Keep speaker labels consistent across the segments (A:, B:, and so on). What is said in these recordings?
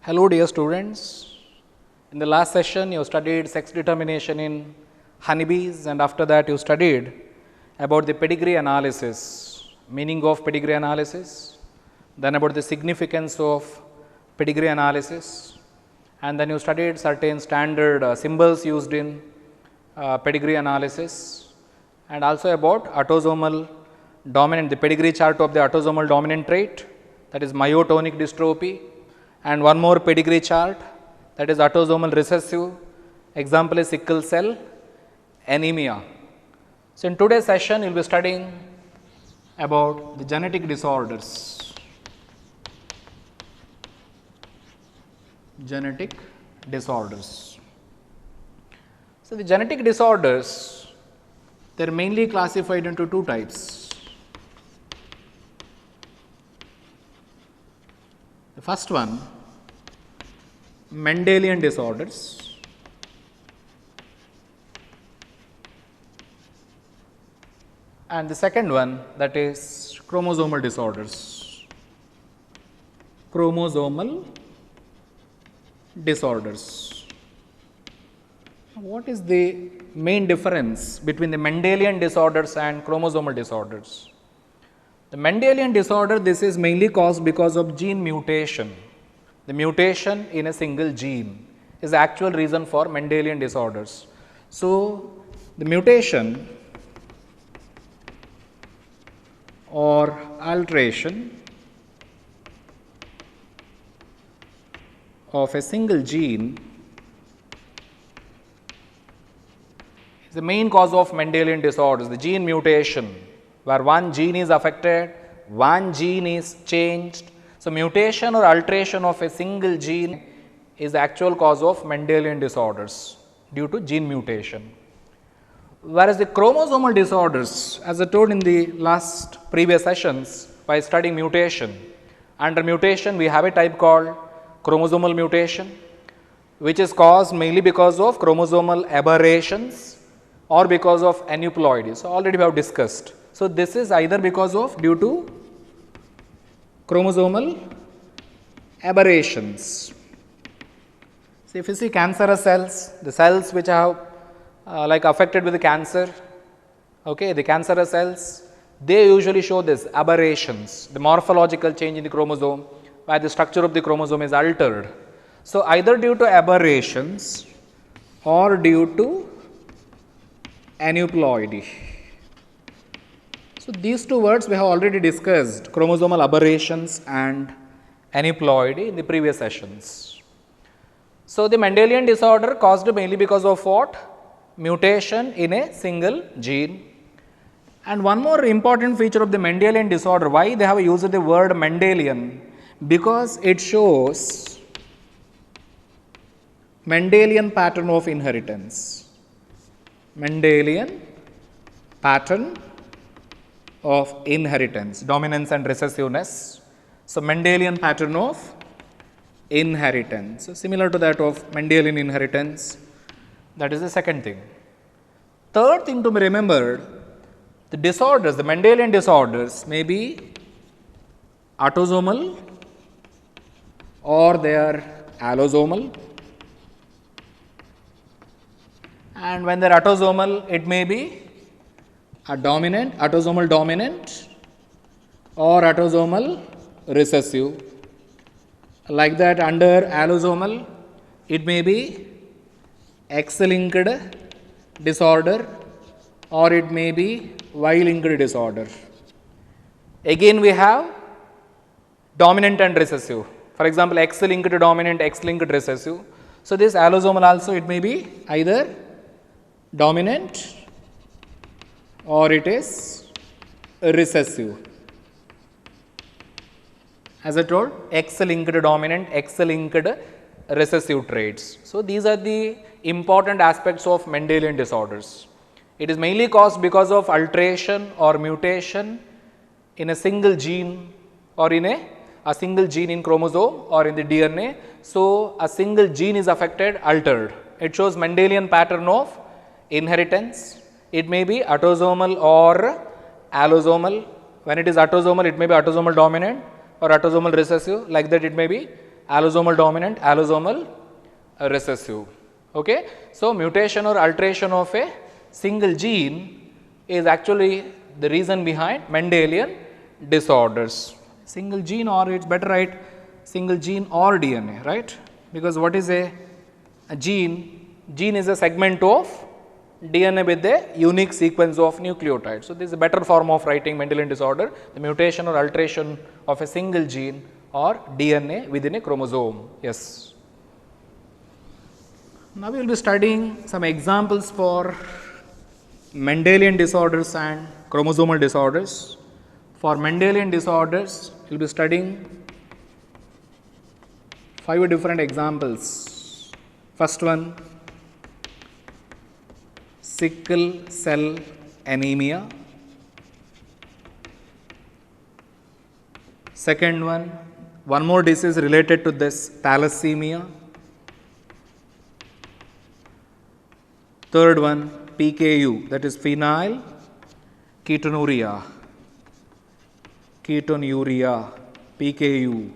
A: Hello dear students, in the last session you studied sex determination in honeybees and after that you studied about the pedigree analysis, meaning of pedigree analysis, then about the significance of pedigree analysis, and then you studied certain standard symbols used in pedigree analysis, and also about autosomal dominant, the pedigree chart of the autosomal dominant trait, that is myotonic dystrophy, and one more pedigree chart, that is autosomal recessive, example is sickle cell anemia. So, in today's session you will be studying about the genetic disorders. Genetic disorders. So, the genetic disorders, they are mainly classified into two types. The first one, Mendelian disorders, and the second one, that is chromosomal disorders. Chromosomal disorders. What is the main difference between the Mendelian disorders and chromosomal disorders? The Mendelian disorder, this is mainly caused because of gene mutation. The mutation in a single gene is the actual reason for Mendelian disorders. So, the mutation or alteration of a single gene is the main cause of Mendelian disorders. The gene mutation, where one gene is affected, one gene is changed. So, mutation or alteration of a single gene is the actual cause of Mendelian disorders due to gene mutation. Whereas, the chromosomal disorders, as I told in the last previous sessions by studying mutation, under mutation we have a type called chromosomal mutation, which is caused mainly because of chromosomal aberrations or because of aneuploidy. So, already we have discussed. So, this is either because of due to chromosomal aberrations. So, if you see cancerous cells, the cells which have like affected with the cancer, okay, the cancerous cells, they usually show this aberrations, the morphological change in the chromosome, where the structure of the chromosome is altered. So, either due to aberrations or due to aneuploidy. So, these two words we have already discussed, chromosomal aberrations and aneuploidy, in the previous sessions. So, the Mendelian disorder caused mainly because of what? Mutation in a single gene. And one more important feature of the Mendelian disorder, why they have used the word Mendelian? Because it shows Mendelian pattern of inheritance. Mendelian pattern of inheritance, dominance and recessiveness. So, Mendelian pattern of inheritance, so similar to that of Mendelian inheritance, that is the second thing. Third thing to be remembered, the disorders, the Mendelian disorders may be autosomal or they are allosomal, and when they are autosomal, it may be a dominant, autosomal dominant or autosomal recessive. Like that, under allosomal, it may be X-linked disorder or it may be Y-linked disorder. Again, we have dominant and recessive. For example, X-linked dominant, X-linked recessive. So, this allosomal also, it may be either dominant or it is recessive. As I told, X-linked dominant, X-linked recessive traits. So, these are the important aspects of Mendelian disorders. It is mainly caused because of alteration or mutation in a single gene or in a single gene in chromosome or in the DNA. So, a single gene is affected, altered. It shows Mendelian pattern of inheritance. It may be autosomal or allosomal. When it is autosomal, it may be autosomal dominant or autosomal recessive, like that it may be allosomal dominant, allosomal recessive. Okay. So, mutation or alteration of a single gene is actually the reason behind Mendelian disorders. Single gene, or it is better write single gene or DNA, right, because what is a gene? Gene is a segment of DNA with a unique sequence of nucleotides. So, this is a better form of writing Mendelian disorder, the mutation or alteration of a single gene or DNA within a chromosome. Yes. Now, we will be studying some examples for Mendelian disorders and chromosomal disorders. For Mendelian disorders, we will be studying 5 different examples. First one, sickle cell anemia. Second one more disease related to this, thalassemia. Third one, PKU, that is phenyl ketonuria, PKU.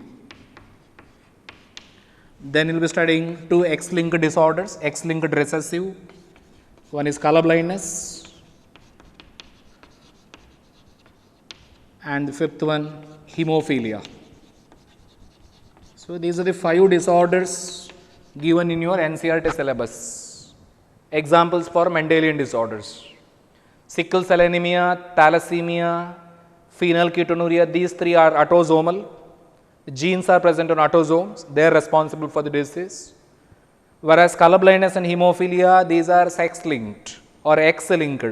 A: Then we will be studying 2 X-linked disorders, X-linked recessive. One is color blindness, and the fifth one, hemophilia. So, these are the 5 disorders given in your NCERT syllabus. Examples for Mendelian disorders: sickle cell anemia, thalassemia, phenylketonuria. These 3 are autosomal. The genes are present on autosomes, they are responsible for the disease. Whereas color blindness and hemophilia, these are sex linked or X-linked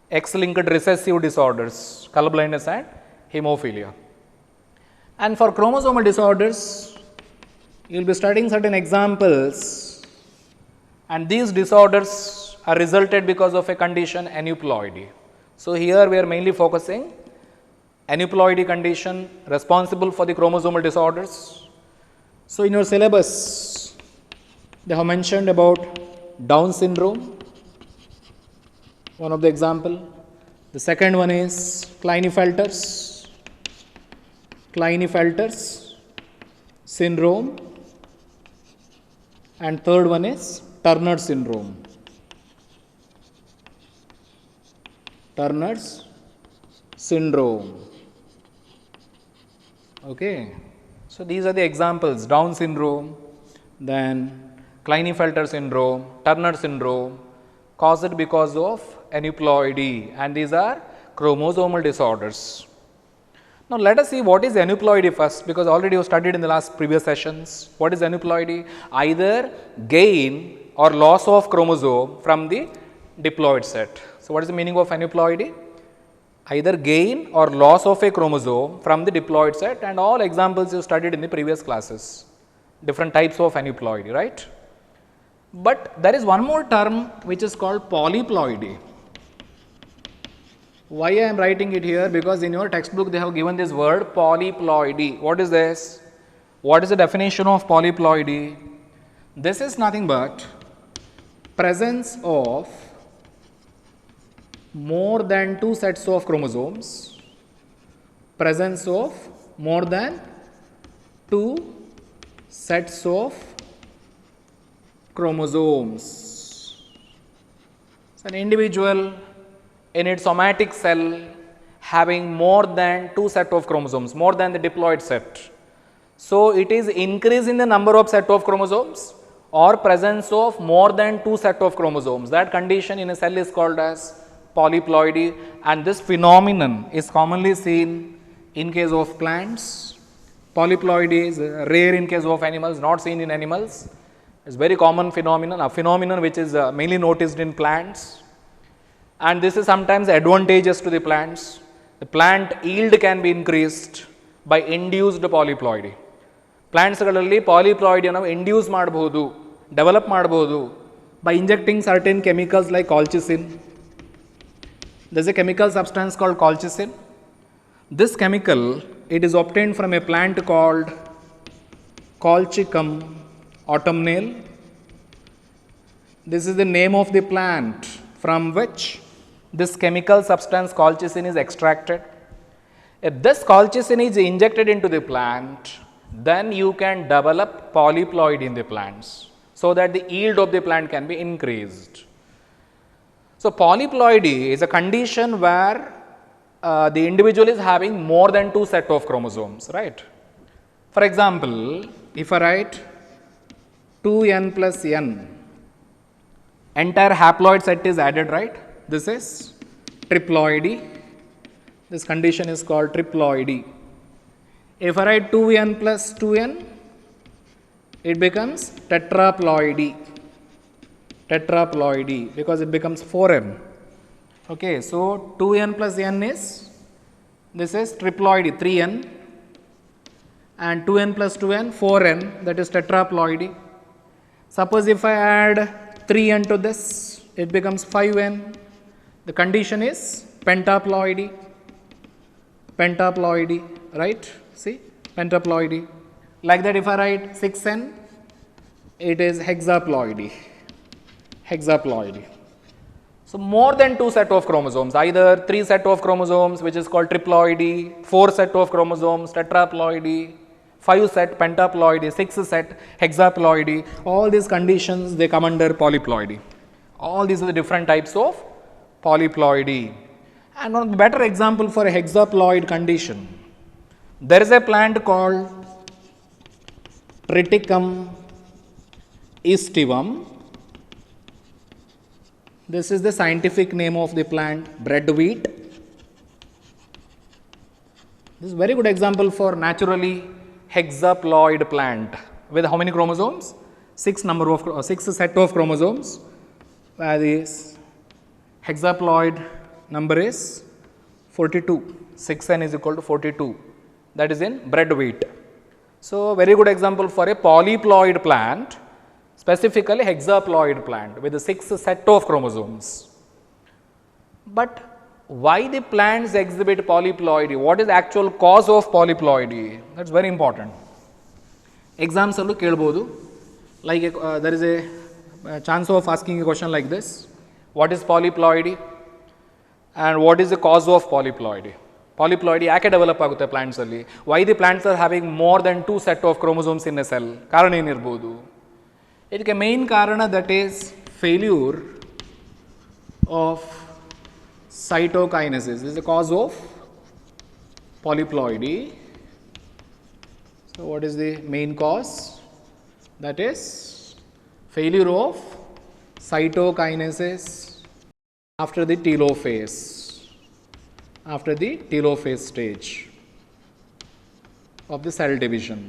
A: recessive disorders, color blindness and hemophilia. And for chromosomal disorders, you will be studying certain examples, and these disorders are resulted because of a condition, aneuploidy. So, here we are mainly focusing aneuploidy condition responsible for the chromosomal disorders. So, in your syllabus, they have mentioned about Down syndrome, one of the example. The second one is Klinefelter's syndrome, and third one is Turner syndrome. Okay. So, these are the examples: Down syndrome, then Klinefelter syndrome, Turner syndrome, caused because of aneuploidy, and these are chromosomal disorders. Now, let us see what is aneuploidy first, because already you studied in the previous sessions. What is aneuploidy? Either gain or loss of chromosome from the diploid set. So, what is the meaning of aneuploidy? Either gain or loss of a chromosome from the diploid set, and all examples you studied in the previous classes, different types of aneuploidy, right? But there is one more term which is called polyploidy. Why I am writing it here? Because in your textbook they have given this word polyploidy. What is this? What is the definition of polyploidy? This is nothing but presence of more than 2 sets of chromosomes, presence of more than 2 sets of chromosomes. So, an individual in its somatic cell having more than 2 set of chromosomes, more than the diploid set. So, it is increase in the number of set of chromosomes or presence of more than 2 set of chromosomes. That condition in a cell is called as polyploidy, and this phenomenon is commonly seen in case of plants. Polyploidy is rare in case of animals, not seen in animals. It is very common phenomenon, a phenomenon which is mainly noticed in plants, and this is sometimes advantageous to the plants. The plant yield can be increased by induced polyploidy. Plants ಗಳಲ್ಲಿ polyploidy ಅನ್ನು induce ಮಾಡಬಹುದು, develop ಮಾಡಬಹುದು by injecting certain chemicals like colchicine. There is a chemical substance called colchicine. This chemical, it is obtained from a plant called Colchicum autumnale. This is the name of the plant from which this chemical substance colchicine is extracted. If this colchicine is injected into the plant, then you can develop polyploid in the plants so that the yield of the plant can be increased. So, polyploidy is a condition where the individual is having more than 2 set of chromosomes, right. For example, if I write 2n plus n, entire haploid set is added, right. This is triploidy. This condition is called triploidy. If I write 2n plus 2n, it becomes tetraploidy. Tetraploidy because it becomes 4n. Okay, so 2n plus n is, this is triploidy 3n, and 2n plus 2n 4n, that is tetraploidy. Suppose if I add 3n to this, it becomes 5n. The condition is pentaploidy. Pentaploidy, right? See, pentaploidy. Like that, if I write 6n, it is hexaploidy. Hexaploidy. So, more than 2 set of chromosomes, either 3 set of chromosomes which is called triploidy, 4 set of chromosomes tetraploidy, 5 set pentaploidy, 6 set hexaploidy, all these conditions they come under polyploidy. All these are the different types of polyploidy. And one better example for a hexaploid condition, there is a plant called Triticum aestivum. This is the scientific name of the plant, bread wheat. This is a very good example for naturally hexaploid plant with how many chromosomes? 6 set of chromosomes, where this hexaploid number is 42. 6n is equal to 42. That is in bread wheat. So, very good example for a polyploid plant, specifically hexaploid plant with a 6 set of chromosomes. But why the plants exhibit polyploidy? What is the actual cause of polyploidy? That is very important. Exams allu kelbodu, like there is a chance of asking a question like this: what is polyploidy and what is the cause of polyploidy? Polyploidy ಯಾಕೆ develop ಆಗುತ್ತೆ plants ಅಲ್ಲಿ? Why the plants are having more than 2 set of chromosomes in a cell? ಕಾರಣ ಏನಿರ್ಬೋದು? ಇದಕ್ಕೆ main ಕಾರಣ that is failure of cytokinesis. This is the cause of polyploidy. So, what is the main cause? That is failure of cytokinesis after the telophase. After the telophase stage of the cell division.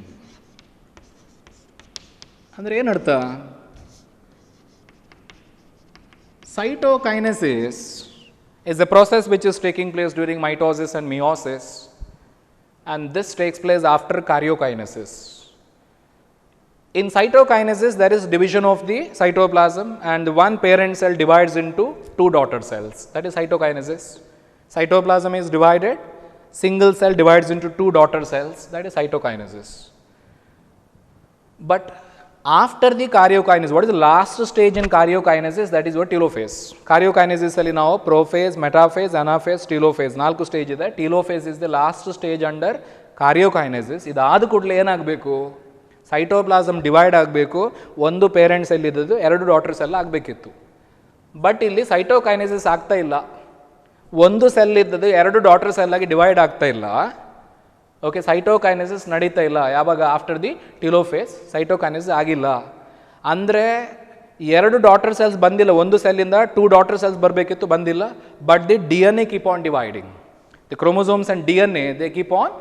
A: Andre ಏನು ಅರ್ಥ? Cytokinesis is a process which is taking place during mitosis and meiosis, and this takes place after karyokinesis. In cytokinesis, there is division of the cytoplasm, and one parent cell divides into 2 daughter cells. That is cytokinesis. Cytoplasm is divided, single cell divides into 2 daughter cells. That is cytokinesis. But after the karyokinesis, what is the last stage in karyokinesis? That is your telophase. Karyokinesis ಅಲ್ಲಿ ನಾವು prophase, metaphase, anaphase, telophase 4 stage ಇದೆ. Telophase is the last stage under karyokinesis. ಇದಾದ ಕೂಡಲೇ ಏನಾಗಬೇಕು? Cytoplasm divide ಆಗಬೇಕು, ಒಂದು parent cell ಇದ್ದದ್ದು 2 daughter cell ಆಗಬೇಕಿತ್ತು. ಬಟ್ ಇಲ್ಲಿ ಸೈಟೋಕೈನೆಸಿಸ್ ಆಗ್ತಾ ಇಲ್ಲ. ಒಂದು ಸೆಲ್ ಇದ್ದದ್ದು 2 ಡಾಟರ್ ಸೆಲ್ ಆಗಿ ಡಿವೈಡ್ ಆಗ್ತಾ ಇಲ್ಲ. ಓಕೆ, ಸೈಟೋಕೈನೆಸಿಸ್ ನಡೀತಾ ಇಲ್ಲ. ಯಾವಾಗ? ಆಫ್ಟರ್ ದಿ ಟೀಲೋಫೇಸ್ ಸೈಟೋಕೈನೆಸಿಸ್ ಆಗಿಲ್ಲ. ಅಂದರೆ 2 ಡಾಟರ್ ಸೆಲ್ಸ್ ಬಂದಿಲ್ಲ, ಒಂದು ಸೆಲ್ಲಿಂದ 2 ಡಾಟರ್ ಸೆಲ್ಸ್ ಬರಬೇಕಿತ್ತು, ಬಂದಿಲ್ಲ. But the DNA keep on dividing. The chromosomes and DNA they keep on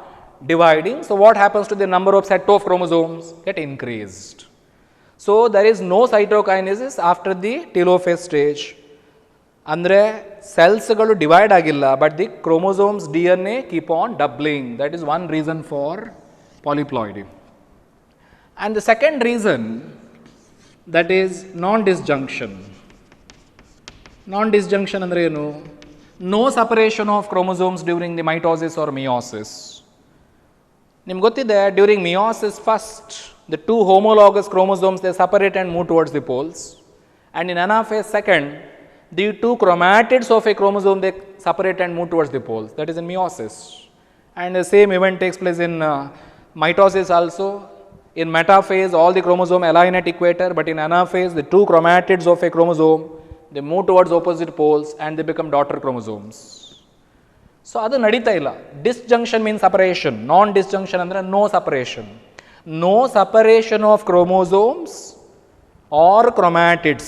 A: dividing. So, what happens to the number of set of chromosomes? Get increased. So, there is no cytokinesis after the telophase stage. Andre cells galu divide agilla, but the chromosomes DNA keep on doubling. That is one reason for polyploidy. And the second reason, that is non-disjunction. Non-disjunction andre enu? No separation of chromosomes during the mitosis or meiosis. ನಿಮ್ಗೆ ಗೊತ್ತಿದೆ, during meiosis first the 2 homologous chromosomes they separate and move towards the poles, and in anaphase second the 2 chromatids of a chromosome they separate and move towards the poles. That is in meiosis. And the same event takes place in Mitosis also, in metaphase all the chromosome align at equator, but in anaphase the two chromatids of a chromosome, they move towards opposite poles and they become daughter chromosomes. So, ಅದು ನಡೀತಾ ಇಲ್ಲ. Disjunction means separation, non-disjunction ಅಂದರೆ no separation. No separation of chromosomes or chromatids.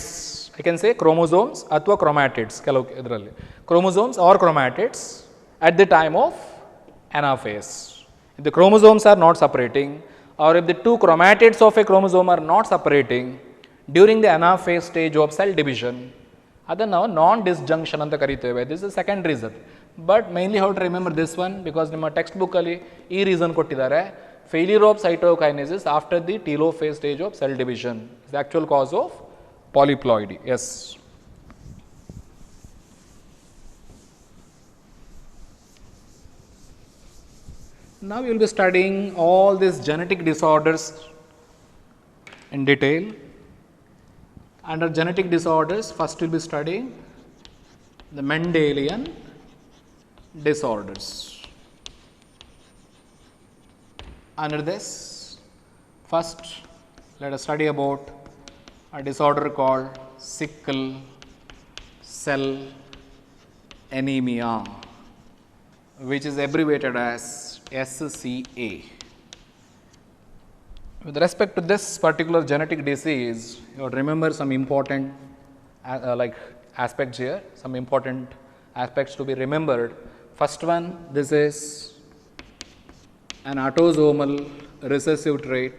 A: I can say chromosomes ಅಥವಾ chromatids ಕೆಲವು ಇದರಲ್ಲಿ. Chromosomes or chromatids at the time of anaphase. If the chromosomes are not separating, or if the two chromatids of a chromosome are not separating during the anaphase stage of cell division, ಅದನ್ನು ನಾವು ನಾನ್ disjunction ಅಂತ ಕರಿತೇವೆ. This is second reason. But mainly how to remember this one, because ನಿಮ್ಮ text ಬುಕ್ಕಲ್ಲಿ ಈ reason ಕೊಟ್ಟಿದ್ದಾರೆ. Failure of cytokinesis after the telophase stage of cell division is the actual cause of polyploidy. Yes. Now you will be studying all these genetic disorders in detail. Under genetic disorders, first you will be studying the Mendelian disorders. Under this, first let us study about a disorder called sickle cell anemia, which is abbreviated as SCA. With respect to this particular genetic disease, you have to remember some important aspects here, some important aspects to be remembered. First one, this is an autosomal recessive trait.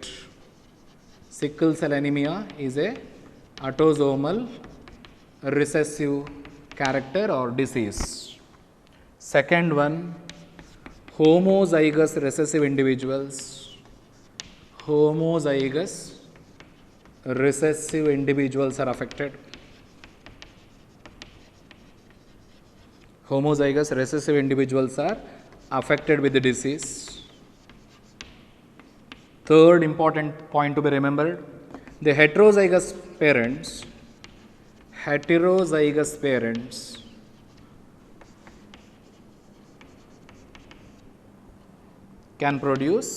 A: Sickle cell anemia is a autosomal recessive character or disease. Second one, homozygous recessive individuals. Homozygous recessive individuals are affected. Homozygous recessive individuals are affected with the disease. Third important point to be remembered, the heterozygous parents can produce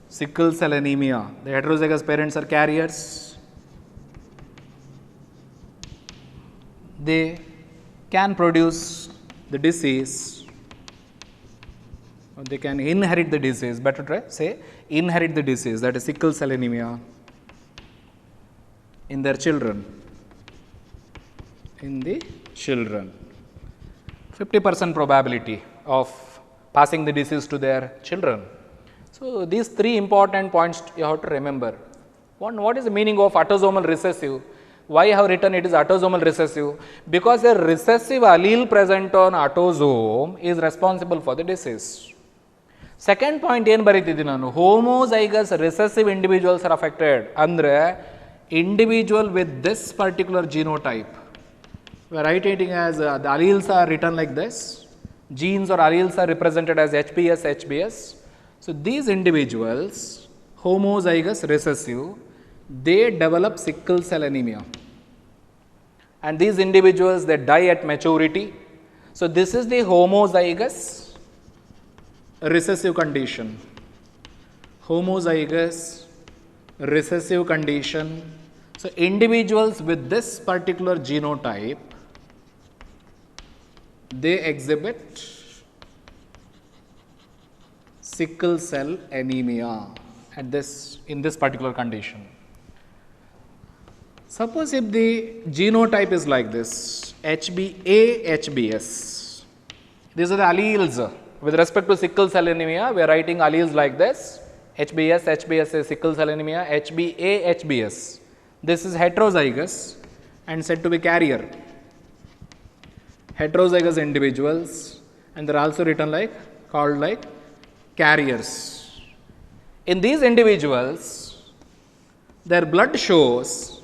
A: sickle cell anemia. The heterozygous parents are carriers. They can produce the disease. They can inherit the disease, better to say inherit the disease, that is sickle cell anemia, in their children. In the children, 50% probability of passing the disease to their children. So, these three important points you have to remember. One, what is the meaning of autosomal recessive? Why I have written it is autosomal recessive? Because a recessive allele present on autosome is responsible for the disease. Second point ಏನು ಬರೀತಿದ್ದೀನಿ ನಾನು, homozygous recessive individuals are affected ಅಂದರೆ individual with this particular genotype. We are writing as the alleles are written like this, genes or alleles are represented as HBS, HBS. So, these individuals, homozygous recessive, they develop sickle cell anemia, and these individuals they die at maturity. So, this is the homozygous recessive condition. Homozygous recessive condition. So, individuals with this particular genotype, they exhibit sickle cell anemia at in this particular condition. Suppose if the genotype is like this, HBA, HBS, these are the alleles. With respect to sickle cell anemia, we are writing alleles like this, HBS, HBS is sickle cell anemia, HBA, HBS. This is heterozygous and said to be carrier. Heterozygous individuals, and they are also written called like carriers. In these individuals, their blood shows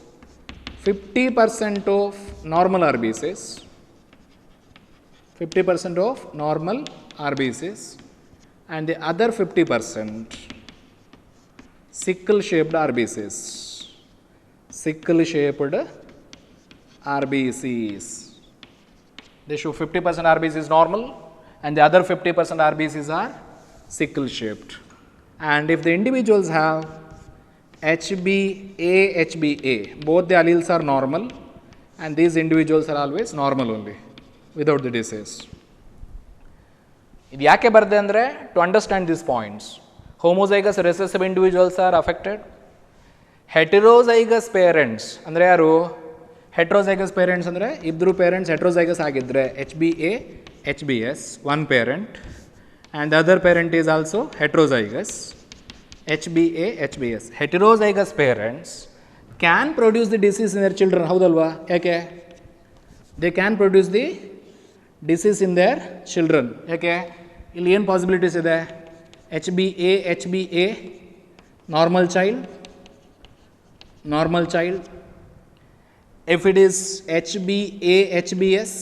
A: 50% of normal RBCs, 50% of normal RBCs, and the other 50% sickle shaped RBCs. Sickle shaped RBCs. They show 50% RBCs normal and the other 50% RBCs are sickle shaped. And if the individuals have HbA, HbA, both the alleles are normal, and these individuals are always normal only, without the disease. ಇದು ಯಾಕೆ ಬರ್ತದೆ ಅಂದರೆ to understand this points. Homozygous recessive individuals are affected. Heterozygous parents ಅಂದರೆ ಯಾರು? Heterozygous parents ಅಂದರೆ ಇಬ್ಬರು parents heterozygous ಆಗಿದ್ದರೆ HbA, HbS, one parent, and the other parent is also heterozygous, HbA, HbS. Heterozygous parents can produce the disease in their children. ಹೌದಲ್ವಾ? ಯಾಕೆ? They can produce the disease in their children. ಯಾಕೆ? ಇಲ್ಲಿ ಏನು possibilities ಇದೆ? HbA, normal child. If it is HbA, HbS,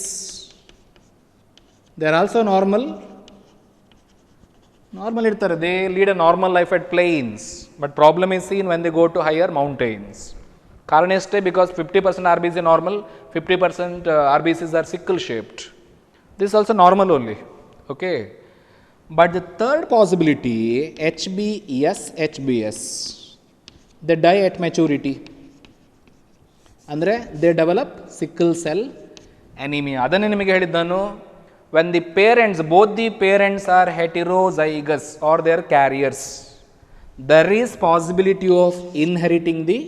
A: they are also normal irತಾರೆ. They lead a normal life at plains, but problem is seen when they go to higher mountains. ಕಾರಣ ಎಷ್ಟೇ? because 50% RBC normal, 50% RBCs are sickle shaped. This is also normal only. Okay. But the third possibility, HbS, HbS, they die at maturity. ಅಂದರೆ they develop sickle cell anemia. ಅದನ್ನೇ ನಿಮಗೆ ಹೇಳಿದ್ದು ನಾನು. When the parents, both the parents are heterozygous or they are carriers, there is possibility of inheriting the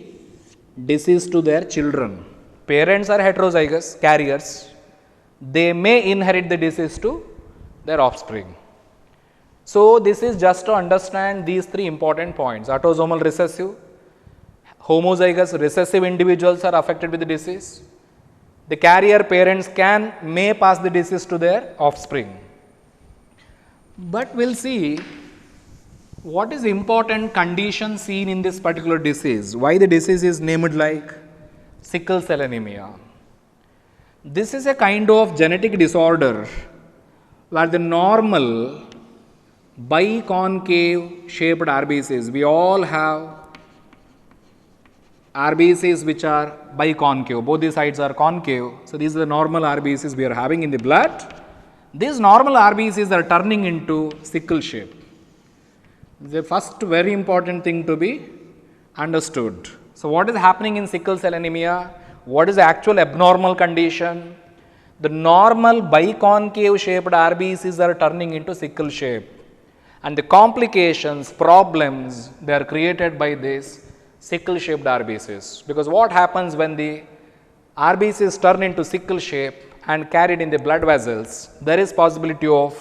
A: disease to their children. Parents are heterozygous, carriers. They may inherit the disease to their offspring. So, this is just to understand these three important points. Autosomal recessive, homozygous recessive individuals are affected with the disease. The carrier parents may pass the disease to their offspring. But we will see what is the important condition seen in this particular disease. Why the disease is named like sickle cell anemia. This is a kind of genetic disorder where the normal biconcave shaped RBCs, we all have RBCs which are biconcave, both the sides are concave. So, these are the normal RBCs we are having in the blood. These normal RBCs are turning into sickle shape. The first very important thing to be understood. So, what is happening in sickle cell anemia? What is the actual abnormal condition? The normal biconcave shaped RBCs are turning into sickle shape, and the complications, problems, they are created by this sickle shaped RBCs. Because what happens when the RBCs turn into sickle shape and carried in the blood vessels, there is possibility of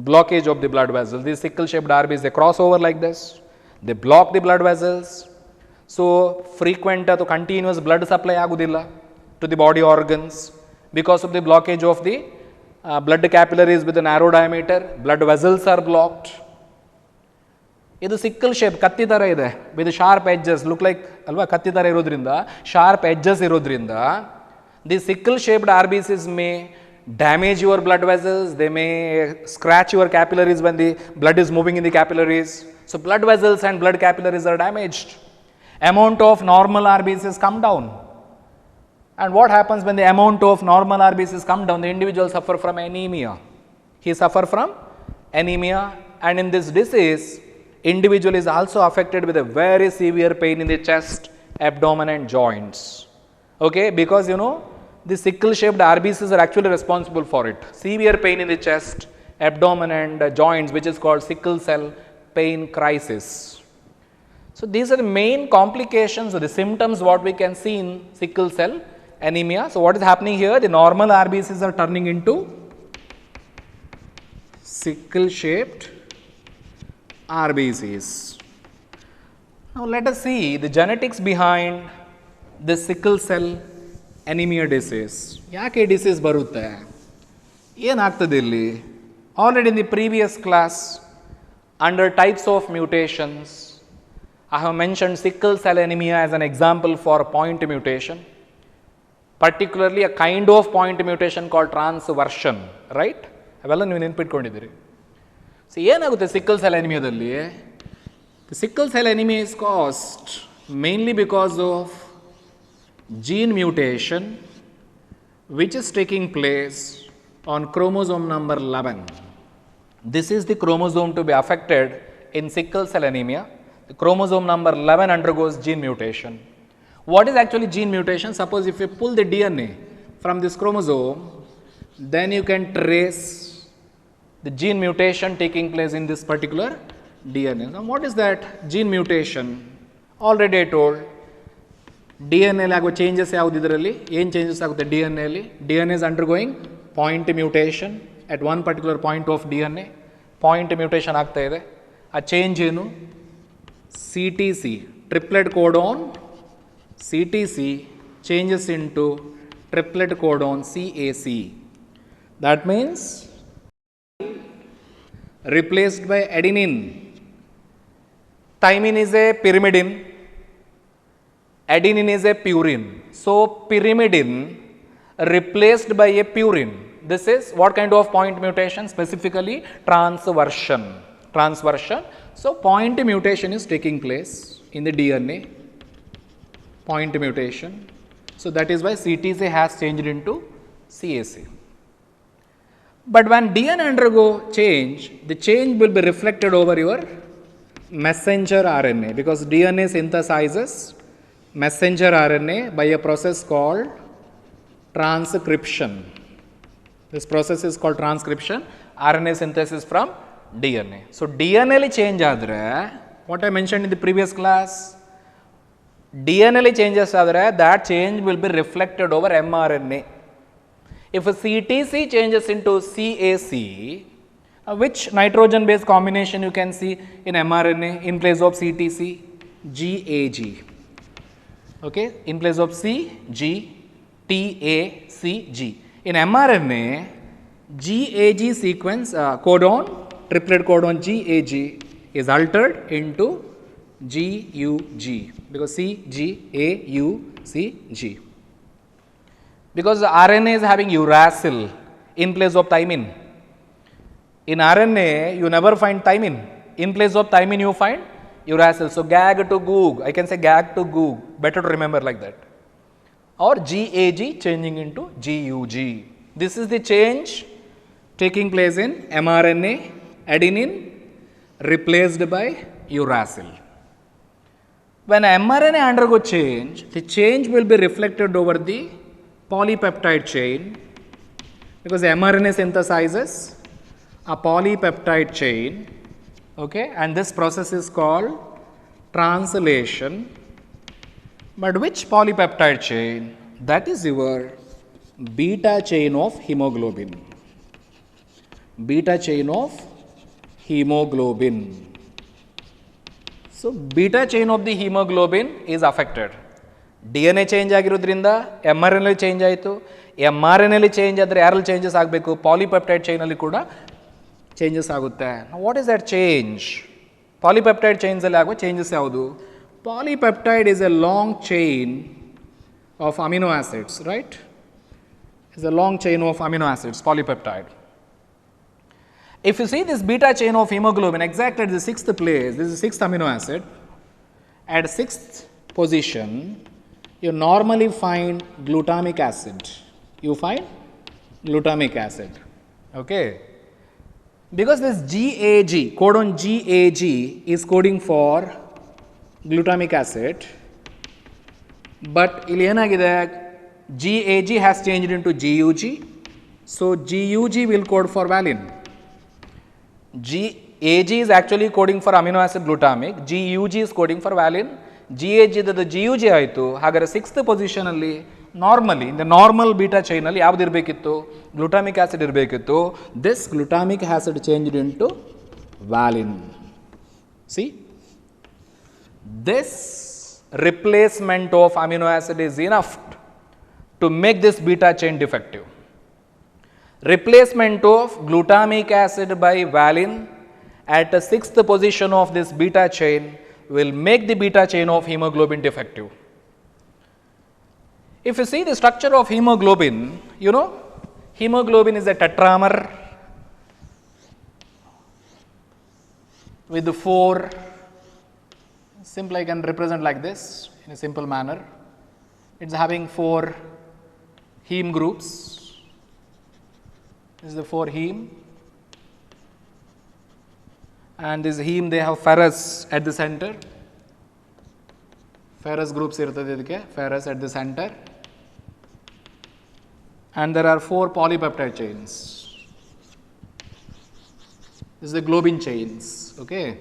A: blockage of the blood vessels. These sickle shaped RBCs, they cross over like this, they block the blood vessels. So, frequent to continuous blood supply agudilla to the body organs because of the blockage of the blood capillaries with a narrow diameter, blood vessels are blocked. ಇದು sickle shape, ಕತ್ತಿ ಥರ ಇದೆ, with sharp edges, look like ಅಲ್ವಾ, ಕತ್ತಿ ಥರ ಇರೋದ್ರಿಂದ, sharp edges ಇರೋದ್ರಿಂದ, the sickle shaped RBCs may damage your blood vessels, they may scratch your capillaries when the blood is moving in the capillaries. So blood vessels and blood capillaries are damaged. Amount of normal RBCs come down. And what happens when the amount of normal RBCs come down? The individual suffer from anemia. He suffer from anemia, and in this disease, individual is also affected with a very severe pain in the chest, abdomen and joints. Okay, because you know, the sickle shaped RBCs are actually responsible for it. Severe pain in the chest, abdomen and joints, which is called sickle cell pain crisis. So, these are the main complications or the symptoms what we can see in sickle cell anemia. So, what is happening here? The normal RBCs are turning into sickle shaped RBCs. Now, let us see the genetics behind this sickle cell anemia disease. ಯಾಕೆ disease ಬರುತ್ತೆ? ಏನಾಗ್ತದೆ ಇಲ್ಲಿ? Already in the previous class, under types of mutations, I have mentioned sickle cell anemia as an example for point mutation, particularly a kind of point mutation called transversion, right? ಅವೆಲ್ಲ ನೀವು ನೆನಪಿಟ್ಕೊಂಡಿದ್ದೀರಿ. So ಏನಾಗುತ್ತೆ sickle cell ಅನಿಮಿಯಾದಲ್ಲಿ? Sickle cell anaemia is caused mainly because of gene mutation which is taking place on chromosome number 11. This is the chromosome to be affected in sickle cell anemia. The chromosome number 11 undergoes gene mutation. What is actually gene mutation? Suppose if you pull the DNA from this chromosome, then you can trace the gene mutation taking place in this particular DNA. Now, what is that gene mutation? Already I told, DNA ಅಲ್ಲಿ ಆಗುವ changes ಯಾವುದು ಇದರಲ್ಲಿ ಏನು changes ಆಗುತ್ತೆ DNA ಅಲ್ಲಿ DNA is undergoing point mutation at one particular point of DNA point mutation ಆಗ್ತಾ ಇದೆ ಆ ಚೇಂಜ್ ಏನು CTC triplet codon CTC changes into triplet codon CAC, that means replaced by adenine. Thymine is a pyrimidine, adenine is a purine. So, pyrimidine replaced by a purine. This is what kind of point mutation? Specifically transversion. Transversion. So, point mutation is taking place in the DNA. Point mutation. So, that is why CTC has changed into CAC. But when DNA undergo change, the change will be reflected over your messenger RNA, because DNA synthesizes messenger RNA by a process called transcription. This process is called transcription, RNA synthesis from DNA. So, DNA li change adre, what I mentioned in the previous class, DNA li changes adre, that change will be reflected over mRNA. If a CTC changes into CAC, which nitrogen based combination you can see in mRNA in place of CTC? GAG. Okay, in place of C, G, TACG. In mRNA, GAG sequence codon, triplet codon GAG is altered into GUG, because CGAUCG. Because the RNA is having uracil in place of thymine. In RNA, you never find thymine. In place of thymine, you find uracil. So, GAG to GUG, I can say GAG to GUG, better to remember like that. Or GAG changing into GUG. This is the change taking place in mRNA, adenine replaced by uracil. When mRNA undergo change, the change will be reflected over the polypeptide chain, because mRNA synthesizes a polypeptide chain, okay, and this process is called translation. But which polypeptide chain? That is your beta chain of hemoglobin. Beta chain of hemoglobin. So, beta chain of the hemoglobin is affected. DNA change ಆಗಿರೋದ್ರಿಂದ mRNA change ಆಯಿತು. mRNA change ಆದರೆ ಯಾರಲ್ಲಿ changes ಆಗಬೇಕು? Polypeptide ಚೈನಲ್ಲಿ ಕೂಡ changes ಆಗುತ್ತೆ. What is that change? Polypeptide ಚೈನ್ಸಲ್ಲಿ ಆಗುವ changes ಯಾವುದು? Polypeptide is a long chain of amino acids, right? It's a long chain of amino acids, polypeptide. If you see this beta chain of hemoglobin exactly at the 6th place, this is the 6th amino acid, at 6th position, you normally find glutamic acid. You find glutamic acid, okay? Because this GAG, codon GAG is coding for glutamic acid, but ಇಲ್ಲಿ ಏನಾಗಿದೆ, GAG has changed into GUG, so GUG will code for valine. GAG is actually coding for amino acid glutamic, GUG is coding for valine. GAG ಇದ್ದದ್ದು GUG ಆಯಿತು. ಹಾಗಾದರೆ 6th position ಅಲ್ಲಿ normally in the normal beta chain ಅಲ್ಲಿ ಯಾವ್ದು ಇರಬೇಕಿತ್ತು? Glutamic acid ಇರಬೇಕಿತ್ತು. This glutamic acid changed into valine. See, this replacement of amino acid is enough to make this beta chain defective. Replacement of glutamic acid by valine at the 6th position of this beta chain will make the beta chain of hemoglobin defective. If you see the structure of hemoglobin, you know, hemoglobin is a tetramer with 4, simply I can represent like this in a simple manner. It is having 4 heme groups. This is the 4 heme. and this heme they have ferrous at the center. Ferrous groups irtade idike, ferrous at the center. And there are 4 polypeptide chains. This is the globin chains, okay.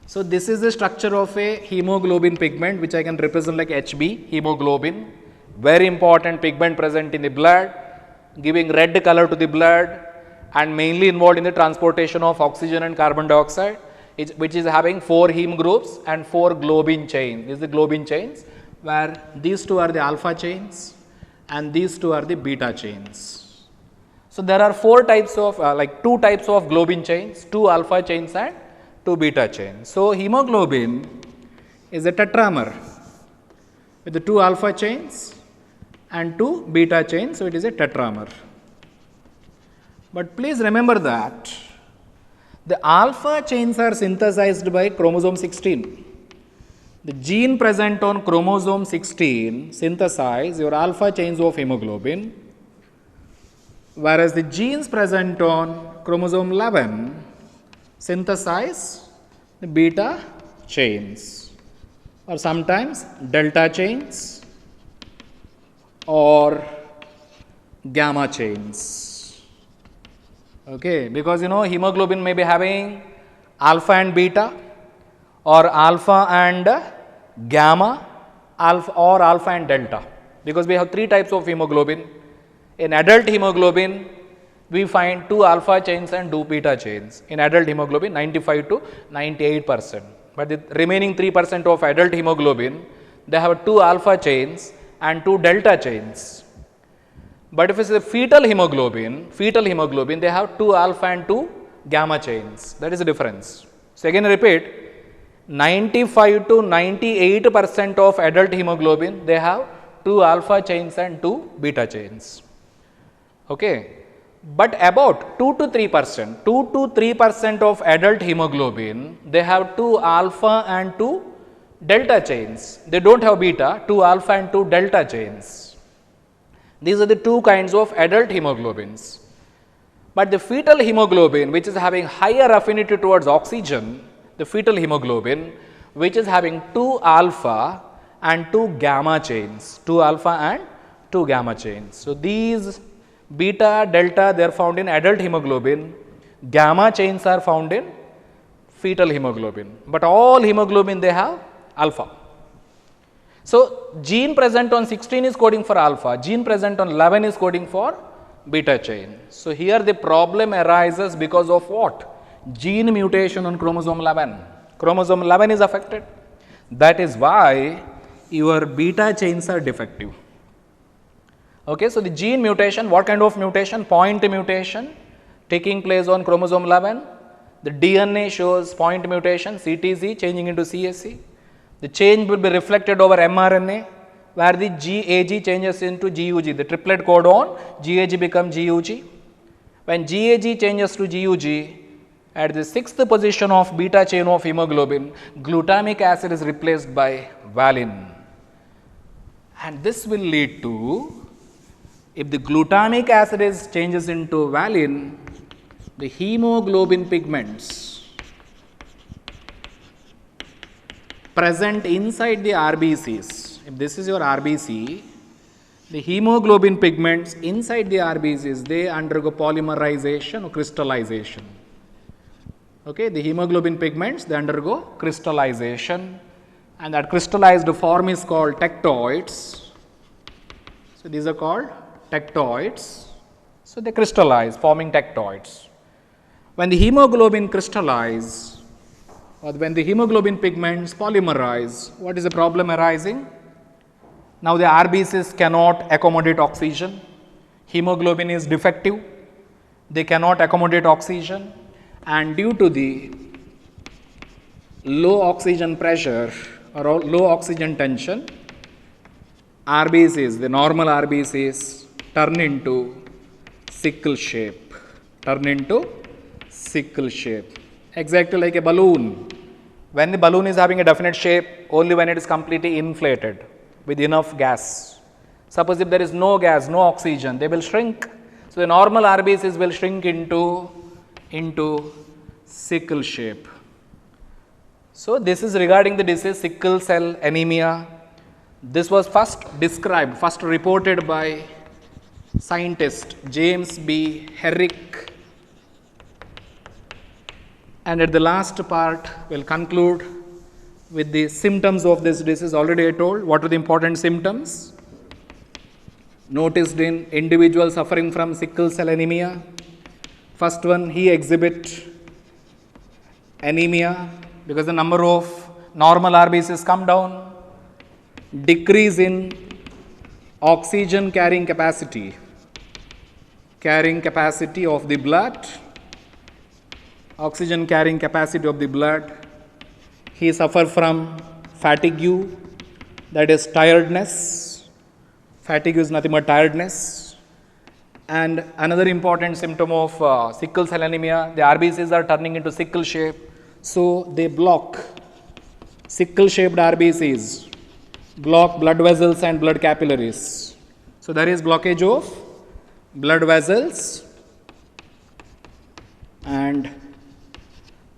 A: So this is the structure of a hemoglobin pigment, which I can represent like HB, hemoglobin. Very important pigment present in the blood, giving red color to the blood and mainly involved in the transportation of oxygen and carbon dioxide, which is having 4 heme groups and 4 globin chains. This is the globin chains, where these 2 are the alpha chains and these 2 are the beta chains. So there are 4 types of 2 types of globin chains, 2 alpha chains and 2 beta chains. So hemoglobin is a tetramer with the 2 alpha chains and 2 beta chains, so it is a tetramer. But please remember that the alpha chains are synthesized by chromosome 16. The gene present on chromosome 16 synthesize your alpha chains of hemoglobin, whereas the genes present on chromosome 11 synthesize the beta chains, or sometimes delta chains or gamma chains. Okay, because hemoglobin may be having alpha and beta, or alpha and gamma, alpha and delta, because we have 3 types of hemoglobin. In adult hemoglobin, we find 2 alpha chains and 2 beta chains. In adult hemoglobin, 95 to 98%. But the remaining 3% of adult hemoglobin, they have 2 alpha chains and 2 delta chains. But if it is a fetal hemoglobin, they have 2 alpha and 2 gamma chains. That is the difference. So again repeat, 95 to 98% of adult hemoglobin, they have 2 alpha chains and 2 beta chains. Okay. But about 2 to 3% of adult hemoglobin, they have 2 alpha and 2 delta chains. They don't have beta, 2 alpha and 2 delta chains. These are the 2 kinds of adult hemoglobins. But the fetal hemoglobin, which is having higher affinity towards oxygen, the fetal hemoglobin, which is having 2 alpha and 2 gamma chains, 2 alpha and 2 gamma chains. So these beta, delta, they are found in adult hemoglobin, gamma chains are found in fetal hemoglobin, but all hemoglobin they have alpha. So gene present on 16 is coding for alpha, gene present on 11 is coding for beta chain. So here the problem arises because of what? Gene mutation on chromosome 11. Chromosome 11 is affected. That is why your beta chains are defective. Okay, so the gene mutation, what kind of mutation? Point mutation taking place on chromosome 11. The DNA shows point mutation, CTZ changing into CSC. The change will be reflected over mRNA, where the GAG changes into GUG, the triplet codon, GAG becomes GUG. When GAG changes to GUG, at the 6th position of beta chain of hemoglobin, glutamic acid is replaced by valine. And this will lead to, if the glutamic acid changes into valine, the hemoglobin pigments present inside the RBCs, if this is your RBC, the hemoglobin pigments inside the RBCs, they undergo polymerization or crystallization. Okay, the hemoglobin pigments, they undergo crystallization, and that crystallized form is called tectoids. So these are called tectoids. So they crystallize, forming tectoids. When the hemoglobin crystallize, or when the hemoglobin pigments polymerize, what is the problem arising? Now the RBCs cannot accommodate oxygen. Hemoglobin is defective. They cannot accommodate oxygen, and due to the low oxygen pressure or low oxygen tension, RBCs, the normal RBCs, turn into sickle shape, exactly like a balloon. When the balloon is having a definite shape, only when it is completely inflated with enough gas. Suppose if there is no gas, no oxygen, they will shrink. So the normal RBCs will shrink into sickle shape. So, this is regarding the disease sickle cell anemia. This was first described, first reported by scientist James B. Herrick. And at the last part, we will conclude with the symptoms of this disease. Already I told what are the important symptoms noticed in individuals suffering from sickle cell anemia. First one, he exhibit anemia because the number of normal RBCs come down, decrease in oxygen carrying capacity of the blood, oxygen carrying capacity of the blood. He suffer from fatigue, that is tiredness. Fatigue is nothing but tiredness. And another important symptom of sickle cell anemia, the RBCs are turning into sickle shape. So, they block, sickle shaped RBCs block blood vessels and blood capillaries. So, there is blockage of blood vessels and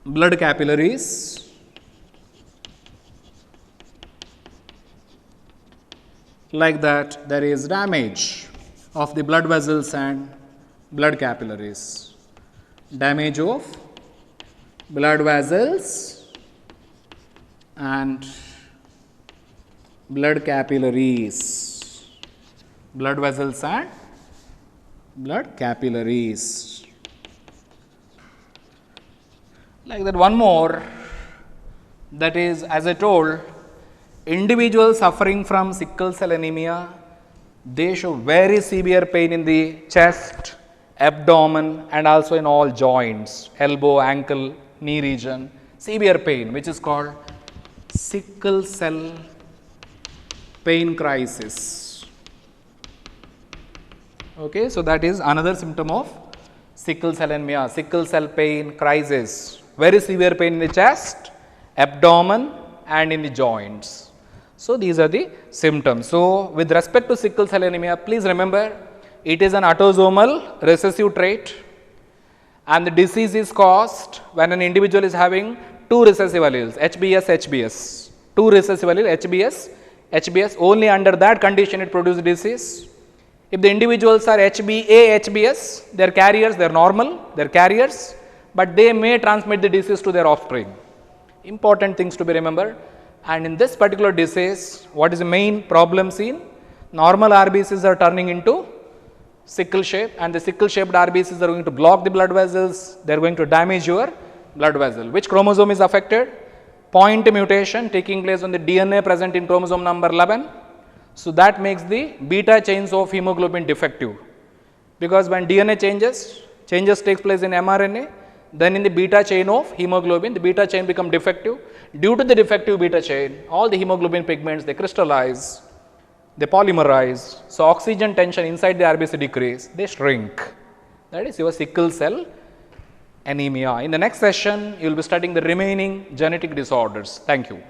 A: blood capillaries. Like that, there is damage of the blood vessels and blood capillaries. Damage of blood vessels and blood capillaries. Blood vessels and blood capillaries. Like that, one more, that is, as I told, individuals suffering from sickle cell anemia, they show very severe pain in the chest, abdomen and also in all joints, elbow, ankle, knee region, severe pain, which is called sickle cell pain crisis. Okay, so that is another symptom of sickle cell anemia, sickle cell pain crisis, very severe pain in the chest, abdomen and in the joints. So, these are the symptoms. So, with respect to sickle cell anemia, please remember it is an autosomal recessive trait and the disease is caused when an individual is having two recessive alleles, HBS, two recessive alleles, HBS, only under that condition it produces disease. If the individuals are HBS, they are carriers, they are normal, they are carriers, but they may transmit the disease to their offspring. Important things to be remembered. And in this particular disease, what is the main problem seen? Normal RBCs are turning into sickle shape and the sickle shaped RBCs are going to block the blood vessels, they are going to damage your blood vessel. Which chromosome is affected? Point mutation taking place on the DNA present in chromosome number 11. So, that makes the beta chains of hemoglobin defective, because when DNA changes takes place in mRNA, then in the beta chain of hemoglobin, the beta chain become defective. Due to the defective beta chain, all the hemoglobin pigments, they crystallize, they polymerize. So, oxygen tension inside the RBC decrease, they shrink. That is your sickle cell anemia. In the next session, you will be studying the remaining genetic disorders. Thank you.